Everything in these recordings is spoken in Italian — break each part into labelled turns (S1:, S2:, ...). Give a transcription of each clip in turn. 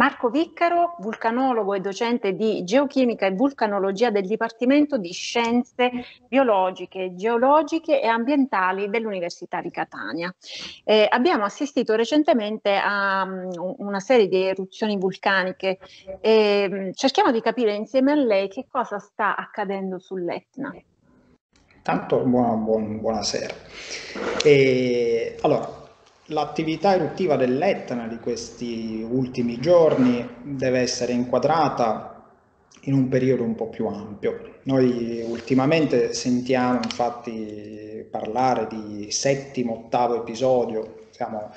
S1: Marco Viccaro, vulcanologo e docente di geochimica e vulcanologia del Dipartimento di Scienze Biologiche, Geologiche e Ambientali dell'Università di Catania. Abbiamo assistito recentemente a una serie di eruzioni vulcaniche e cerchiamo di capire insieme a lei che cosa sta accadendo sull'Etna.
S2: Tanto buonasera. Allora, l'attività eruttiva dell'Etna di questi ultimi giorni deve essere inquadrata in un periodo un po' più ampio. Noi ultimamente sentiamo infatti parlare di settimo, ottavo episodio, siamo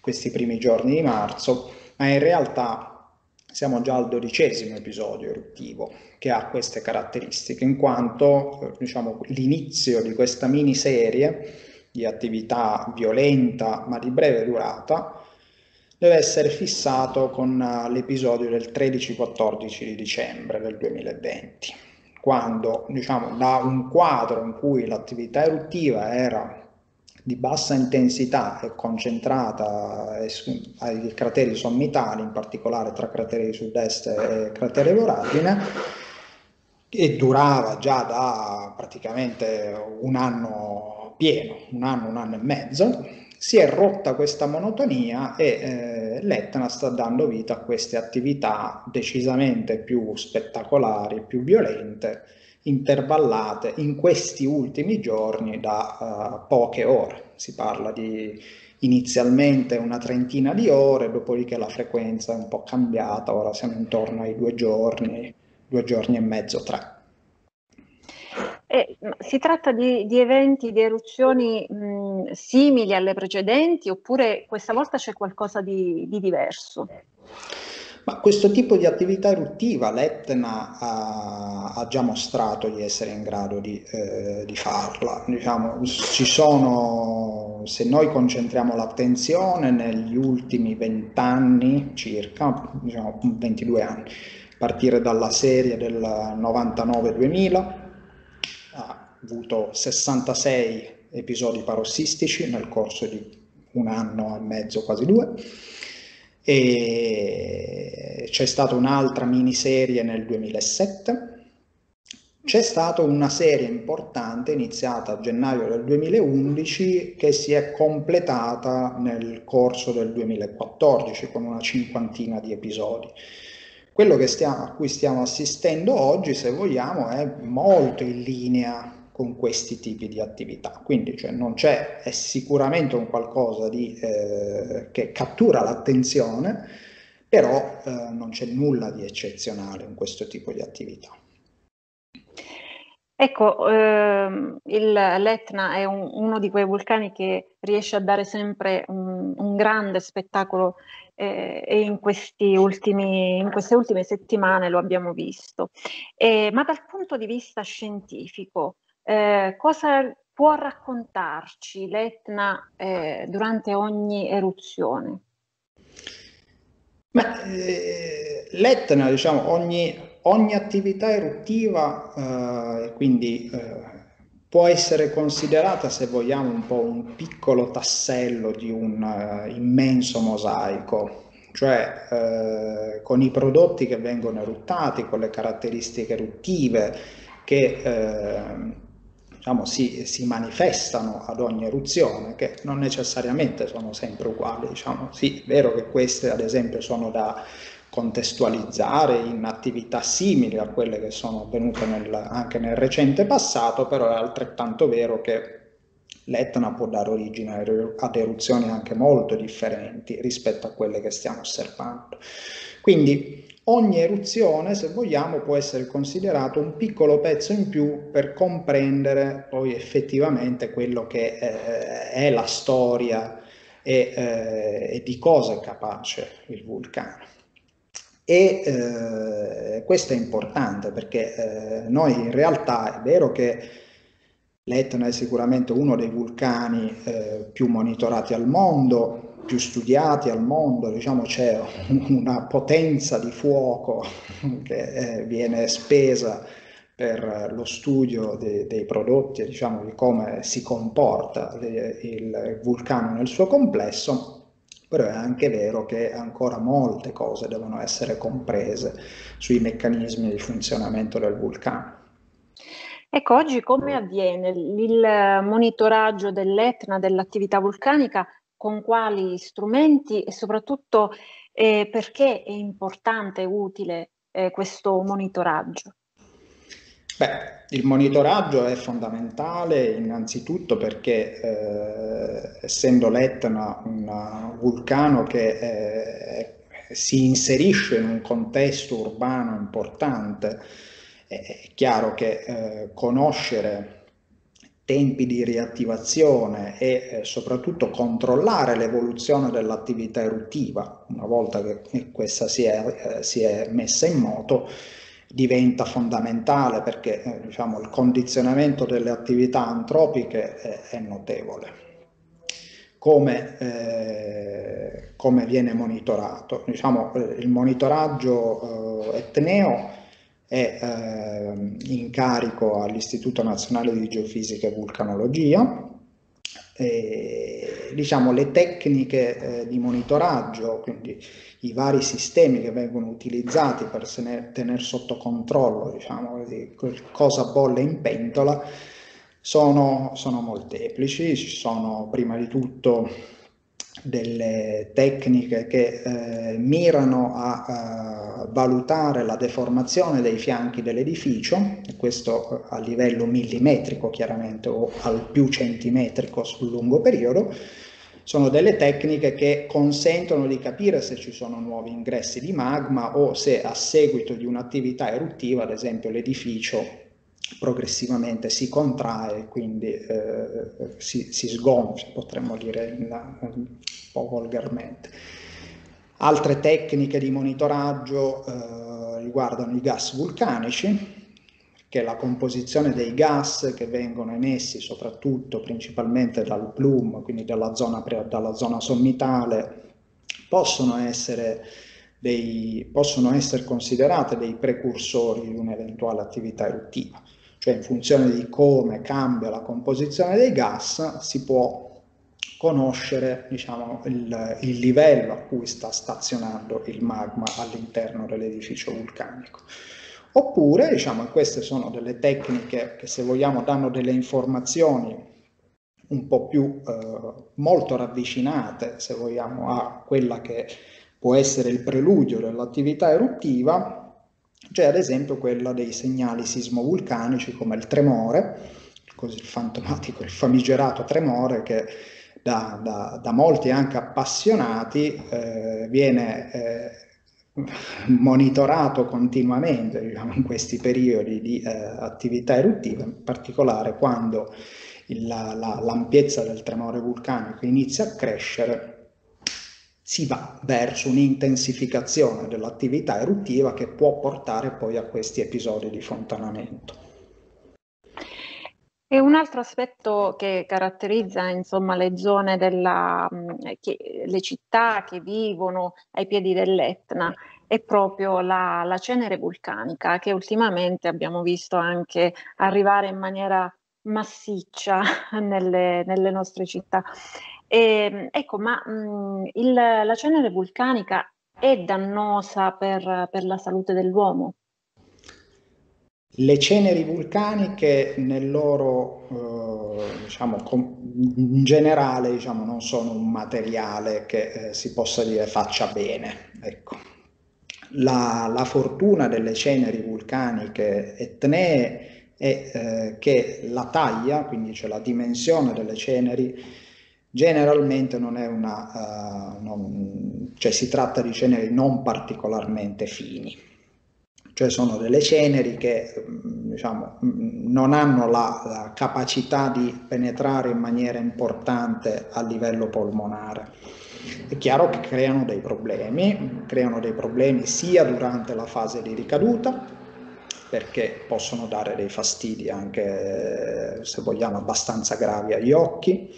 S2: questi primi giorni di marzo, ma in realtà siamo già al 12° episodio eruttivo che ha queste caratteristiche, in quanto diciamo, l'inizio di questa miniserie di attività violenta ma di breve durata deve essere fissato con l'episodio del 13-14 di dicembre del 2020, quando diciamo, da un quadro in cui l'attività eruttiva era di bassa intensità e concentrata ai crateri sommitali, in particolare tra crateri di sud-est e cratere Voradine, e durava già da praticamente un anno pieno, un anno e mezzo, si è rotta questa monotonia e l'Etna sta dando vita a queste attività decisamente più spettacolari, più violente, intervallate in questi ultimi giorni da poche ore. Si parla di inizialmente una trentina di ore, dopodiché la frequenza è un po' cambiata, ora siamo intorno ai 2 giorni e mezzo, 3.
S1: Si tratta di eventi, di eruzioni simili alle precedenti oppure questa volta c'è qualcosa di diverso?
S2: Ma questo tipo di attività eruttiva l'Etna ha già mostrato di essere in grado di farla. Diciamo, se noi concentriamo l'attenzione negli ultimi 20 anni circa, diciamo 22 anni, a partire dalla serie del 99-2000, ha avuto 66 episodi parossistici nel corso di un anno e mezzo, quasi 2, e c'è stata un'altra miniserie nel 2007, c'è stata una serie importante iniziata a gennaio del 2011 che si è completata nel corso del 2014 con una cinquantina di episodi. Quello a cui stiamo assistendo oggi, se vogliamo, è molto in linea con questi tipi di attività, quindi cioè, non c'è, è sicuramente un qualcosa che cattura l'attenzione, però non c'è nulla di eccezionale in questo tipo di attività.
S1: Ecco, l'Etna è uno di quei vulcani che riesce a dare sempre un grande spettacolo e in queste ultime settimane lo abbiamo visto. Ma dal punto di vista scientifico, cosa può raccontarci l'Etna durante ogni eruzione?
S2: L'Etna, diciamo, ogni attività eruttiva quindi può essere considerata, se vogliamo, un po' un piccolo tassello di un immenso mosaico, cioè con i prodotti che vengono eruttati, con le caratteristiche eruttive che diciamo, si manifestano ad ogni eruzione, che non necessariamente sono sempre uguali. Diciamo. Sì, è vero che queste ad esempio sono da contestualizzare in attività simili a quelle che sono avvenute anche nel recente passato, però è altrettanto vero che l'Etna può dare origine ad eruzioni anche molto differenti rispetto a quelle che stiamo osservando. Quindi ogni eruzione, se vogliamo, può essere considerato un piccolo pezzo in più per comprendere poi effettivamente quello che è la storia e di cosa è capace il vulcano. Questo è importante perché noi in realtà è vero che l'Etna è sicuramente uno dei vulcani più monitorati al mondo, più studiati al mondo, diciamo c'è una potenza di fuoco che viene spesa per lo studio dei prodotti, diciamo di come si comporta il vulcano nel suo complesso, però è anche vero che ancora molte cose devono essere comprese sui meccanismi di funzionamento del vulcano.
S1: Ecco, oggi come avviene il monitoraggio dell'Etna, dell'attività vulcanica, con quali strumenti e soprattutto perché è importante e utile questo monitoraggio?
S2: Beh, il monitoraggio è fondamentale innanzitutto perché essendo l'Etna un vulcano che si inserisce in un contesto urbano importante, è chiaro che conoscere tempi di riattivazione e soprattutto controllare l'evoluzione dell'attività eruttiva, una volta che questa si è messa in moto, diventa fondamentale perché diciamo, il condizionamento delle attività antropiche è notevole. Come viene monitorato? Diciamo, il monitoraggio etneo è in carico all'Istituto Nazionale di Geofisica e Vulcanologia. Diciamo, le tecniche di monitoraggio, quindi i vari sistemi che vengono utilizzati per tenere sotto controllo, diciamo, cosa bolle in pentola, sono molteplici. Ci sono prima di tutto delle tecniche che mirano a valutare la deformazione dei fianchi dell'edificio, e questo a livello millimetrico chiaramente o al più centimetrico sul lungo periodo. Sono delle tecniche che consentono di capire se ci sono nuovi ingressi di magma o se a seguito di un'attività eruttiva, ad esempio, l'edificio progressivamente si contrae, quindi si sgonfia, potremmo dire un po' volgarmente. Altre tecniche di monitoraggio riguardano i gas vulcanici, che la composizione dei gas che vengono emessi soprattutto principalmente dal plume, quindi dalla zona sommitale, possono essere considerate dei precursori di un'eventuale attività eruttiva. Cioè in funzione di come cambia la composizione dei gas si può conoscere, diciamo, il livello a cui sta stazionando il magma all'interno dell'edificio vulcanico. Oppure, diciamo, queste sono delle tecniche che, se vogliamo, danno delle informazioni un po' più molto ravvicinate, se vogliamo, a quella che può essere il preludio dell'attività eruttiva. C'è ad esempio quella dei segnali sismovulcanici come il tremore, così il fantomatico, il famigerato tremore che da molti anche appassionati viene monitorato continuamente, diciamo, in questi periodi di attività eruttiva, in particolare quando l'ampiezza del tremore vulcanico inizia a crescere, si va verso un'intensificazione dell'attività eruttiva che può portare poi a questi episodi di fontanamento.
S1: E un altro aspetto che caratterizza, insomma, le zone le città che vivono ai piedi dell'Etna è proprio la cenere vulcanica, che ultimamente abbiamo visto anche arrivare in maniera massiccia nelle nostre città. Ecco, ma la cenere vulcanica è dannosa per la salute dell'uomo?
S2: Le ceneri vulcaniche nel loro, diciamo, in generale, diciamo, non sono un materiale che si possa dire faccia bene. Ecco. La fortuna delle ceneri vulcaniche etnee è che la taglia, quindi cioè la dimensione delle ceneri, generalmente non è cioè si tratta di ceneri non particolarmente fini. Cioè sono delle ceneri che diciamo, non hanno la capacità di penetrare in maniera importante a livello polmonare. È chiaro che creano dei problemi sia durante la fase di ricaduta, perché possono dare dei fastidi anche, se vogliamo, abbastanza gravi agli occhi,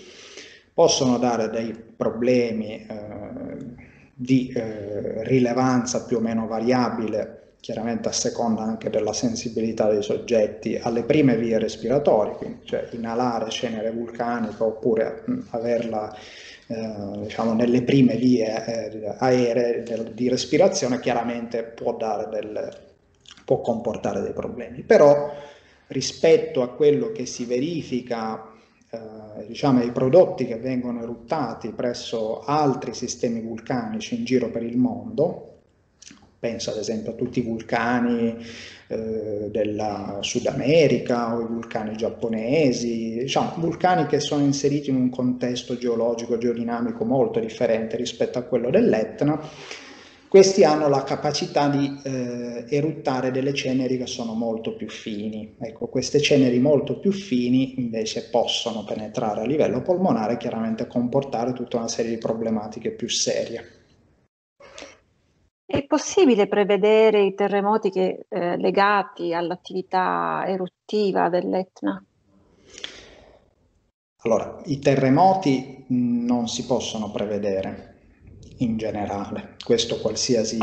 S2: possono dare dei problemi di rilevanza più o meno variabile, chiaramente a seconda anche della sensibilità dei soggetti alle prime vie respiratorie, quindi cioè inalare cenere vulcanica oppure averla diciamo, nelle prime vie aeree di respirazione, chiaramente può comportare dei problemi. Però rispetto a quello che si verifica, diciamo, ai prodotti che vengono eruttati presso altri sistemi vulcanici in giro per il mondo, penso ad esempio a tutti i vulcani della Sud America o i vulcani giapponesi, diciamo, vulcani che sono inseriti in un contesto geologico, geodinamico molto differente rispetto a quello dell'Etna. Questi hanno la capacità di eruttare delle ceneri che sono molto più fini. Ecco, queste ceneri molto più fini invece possono penetrare a livello polmonare e chiaramente comportare tutta una serie di problematiche più serie.
S1: È possibile prevedere i terremoti legati all'attività eruttiva dell'Etna?
S2: Allora, i terremoti non si possono prevedere in generale, questo qualsiasi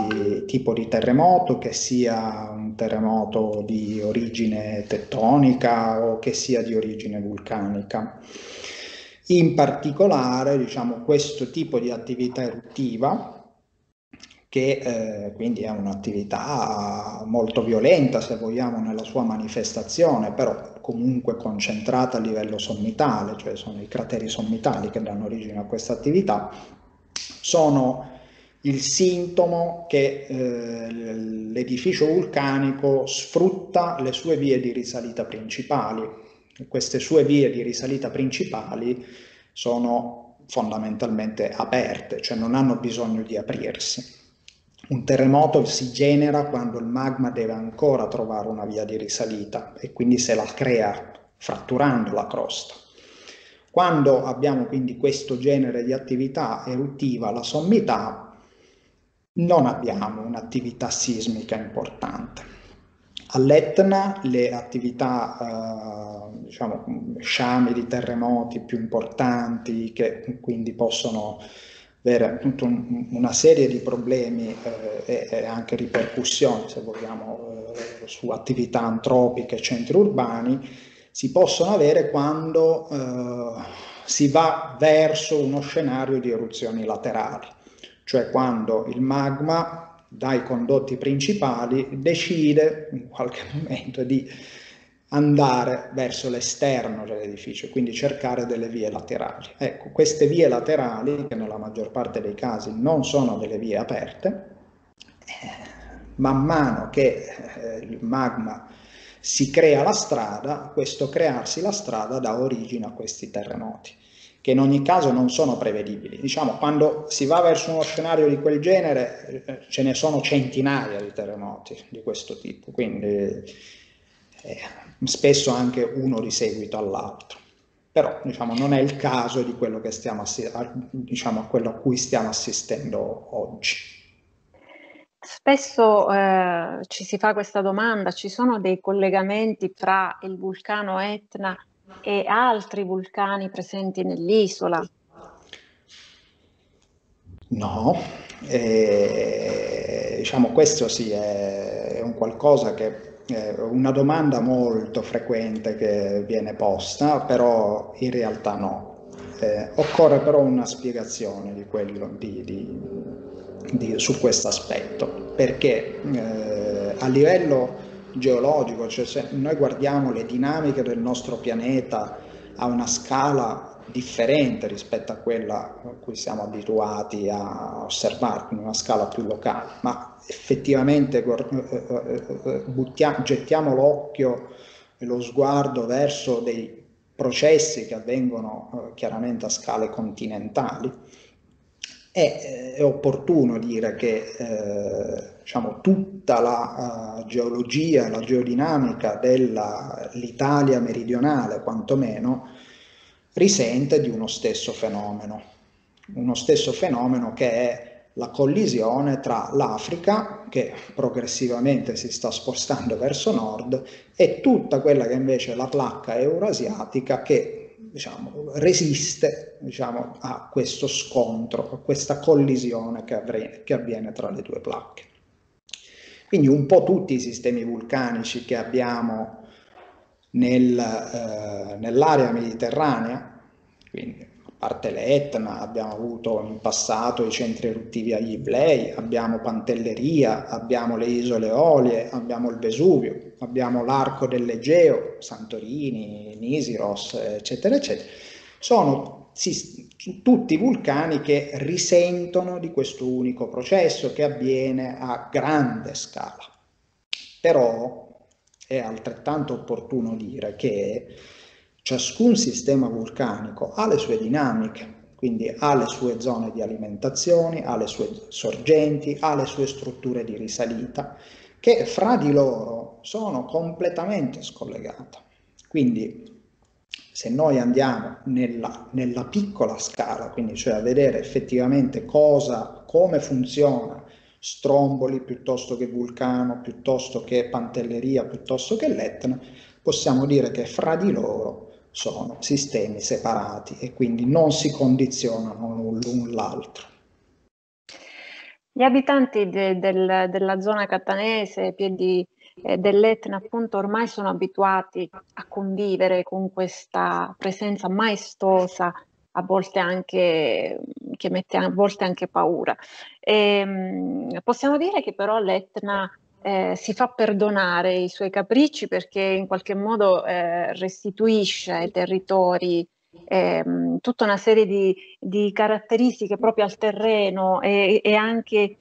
S2: tipo di terremoto, che sia un terremoto di origine tettonica o che sia di origine vulcanica. In particolare, diciamo, questo tipo di attività eruttiva, che quindi è un'attività molto violenta, se vogliamo, nella sua manifestazione, però comunque concentrata a livello sommitale, cioè sono i crateri sommitali che danno origine a questa attività, sono il sintomo che l'edificio vulcanico sfrutta le sue vie di risalita principali. Queste sue vie di risalita principali sono fondamentalmente aperte, cioè non hanno bisogno di aprirsi. Un terremoto si genera quando il magma deve ancora trovare una via di risalita e quindi se la crea fratturando la crosta. Quando abbiamo quindi questo genere di attività eruttiva alla sommità, non abbiamo un'attività sismica importante. All'Etna le attività, diciamo, sciami di terremoti più importanti, che quindi possono avere tutta una serie di problemi e anche ripercussioni, se vogliamo, su attività antropiche, centri urbani, si possono avere quando si va verso uno scenario di eruzioni laterali, cioè quando il magma dai condotti principali decide in qualche momento di andare verso l'esterno dell'edificio, quindi cercare delle vie laterali. Ecco, queste vie laterali, che nella maggior parte dei casi non sono delle vie aperte, man mano che il magma si crea la strada, questo crearsi la strada dà origine a questi terremoti, che in ogni caso non sono prevedibili. Diciamo, quando si va verso uno scenario di quel genere, ce ne sono centinaia di terremoti di questo tipo, quindi spesso anche uno di seguito all'altro. Però, diciamo, non è il caso di quello che diciamo, a quello a cui stiamo assistendo oggi.
S1: Spesso ci si fa questa domanda: ci sono dei collegamenti fra il vulcano Etna e altri vulcani presenti nell'isola?
S2: No, diciamo questo sì, è un qualcosa che è una domanda molto frequente che viene posta, però in realtà no. Occorre però una spiegazione di quello, su questo aspetto, perché a livello geologico, cioè se noi guardiamo le dinamiche del nostro pianeta a una scala differente rispetto a quella a cui siamo abituati a osservare, quindi una scala più locale, ma effettivamente gettiamo l'occhio e lo sguardo verso dei processi che avvengono chiaramente a scale continentali. È opportuno dire che diciamo, tutta la geologia, la geodinamica dell'Italia meridionale, quantomeno, risente di uno stesso fenomeno che è la collisione tra l'Africa, che progressivamente si sta spostando verso nord, e tutta quella che invece è la placca eurasiatica che, diciamo, resiste, diciamo, a questo scontro, a questa collisione che avviene tra le due placche. Quindi un po' tutti i sistemi vulcanici che abbiamo nell'area mediterranea, quindi parte l'Etna, abbiamo avuto in passato i centri eruttivi agli Iblei, abbiamo Pantelleria, abbiamo le isole Eolie, abbiamo il Vesuvio, abbiamo l'arco dell'Egeo, Santorini, Nisiros, eccetera, eccetera. Sono tutti vulcani che risentono di questo unico processo che avviene a grande scala. Però è altrettanto opportuno dire che ciascun sistema vulcanico ha le sue dinamiche, quindi ha le sue zone di alimentazione, ha le sue sorgenti, ha le sue strutture di risalita, che fra di loro sono completamente scollegate. Quindi se noi andiamo nella piccola scala, quindi cioè a vedere effettivamente come funziona Stromboli piuttosto che Vulcano, piuttosto che Pantelleria, piuttosto che l'Etna, possiamo dire che fra di loro sono sistemi separati e quindi non si condizionano l'un l'altro.
S1: Gli abitanti della zona catanese, piedi dell'Etna, appunto, ormai sono abituati a convivere con questa presenza maestosa, a volte anche che mette a volte anche paura. Possiamo dire che però l'Etna si fa perdonare i suoi capricci perché in qualche modo restituisce ai territori tutta una serie di caratteristiche proprio al terreno e anche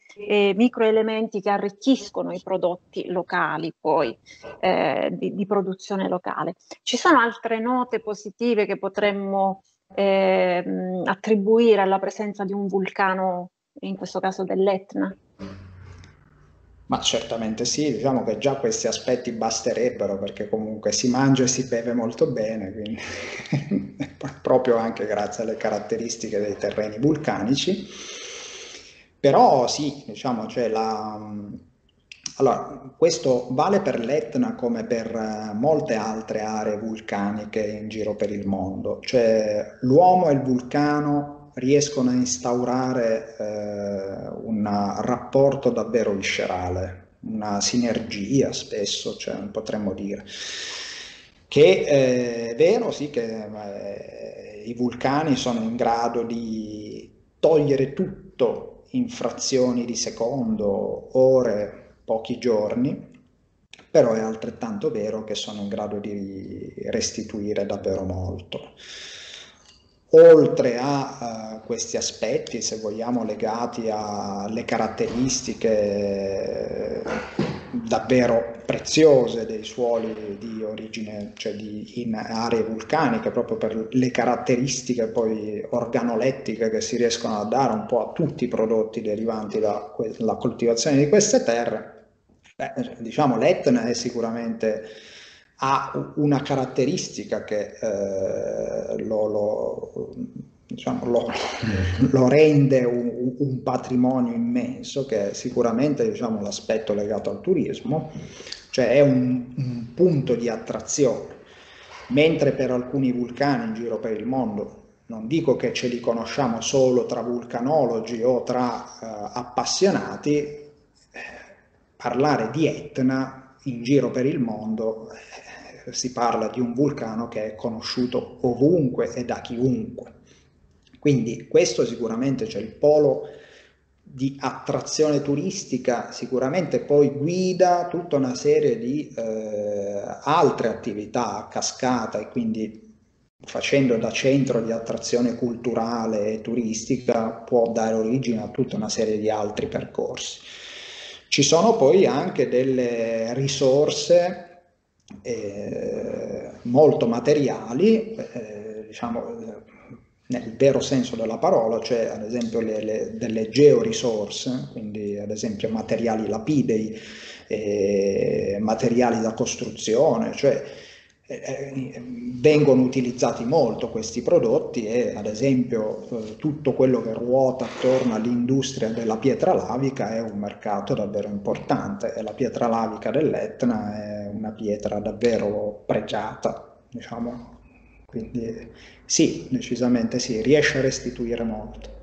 S1: microelementi che arricchiscono i prodotti locali poi di produzione locale. Ci sono altre note positive che potremmo attribuire alla presenza di un vulcano, in questo caso dell'Etna?
S2: Ma certamente sì, diciamo che già questi aspetti basterebbero perché comunque si mangia e si beve molto bene, quindi proprio anche grazie alle caratteristiche dei terreni vulcanici. Però sì, diciamo, cioè allora, questo vale per l'Etna come per molte altre aree vulcaniche in giro per il mondo, cioè l'uomo e il vulcano riescono a instaurare un rapporto davvero viscerale, una sinergia spesso, cioè, potremmo dire, che è vero sì che i vulcani sono in grado di togliere tutto in frazioni di secondo, ore, pochi giorni, però è altrettanto vero che sono in grado di restituire davvero molto. Oltre a questi aspetti, se vogliamo, legati alle caratteristiche davvero preziose dei suoli di origine, cioè in aree vulcaniche, proprio per le caratteristiche poi organolettiche che si riescono a dare un po' a tutti i prodotti derivanti dalla coltivazione di queste terre, diciamo l'Etna è sicuramente ha una caratteristica che diciamo, lo rende un patrimonio immenso, che è sicuramente diciamo, l'aspetto legato al turismo, cioè è un punto di attrazione, mentre per alcuni vulcani in giro per il mondo, non dico che ce li conosciamo solo tra vulcanologi o tra appassionati, parlare di Etna in giro per il mondo si parla di un vulcano che è conosciuto ovunque e da chiunque. Quindi questo sicuramente c'è il polo di attrazione turistica, sicuramente poi guida tutta una serie di altre attività a cascata e quindi facendo da centro di attrazione culturale e turistica può dare origine a tutta una serie di altri percorsi. Ci sono poi anche delle risorse molto materiali, diciamo nel vero senso della parola, cioè ad esempio delle georisorse, quindi ad esempio materiali lapidei, materiali da costruzione, cioè vengono utilizzati molto questi prodotti e ad esempio tutto quello che ruota attorno all'industria della pietra lavica è un mercato davvero importante e la pietra lavica dell'Etna è una pietra davvero pregiata, diciamo, quindi sì, decisamente sì, riesce a restituire molto.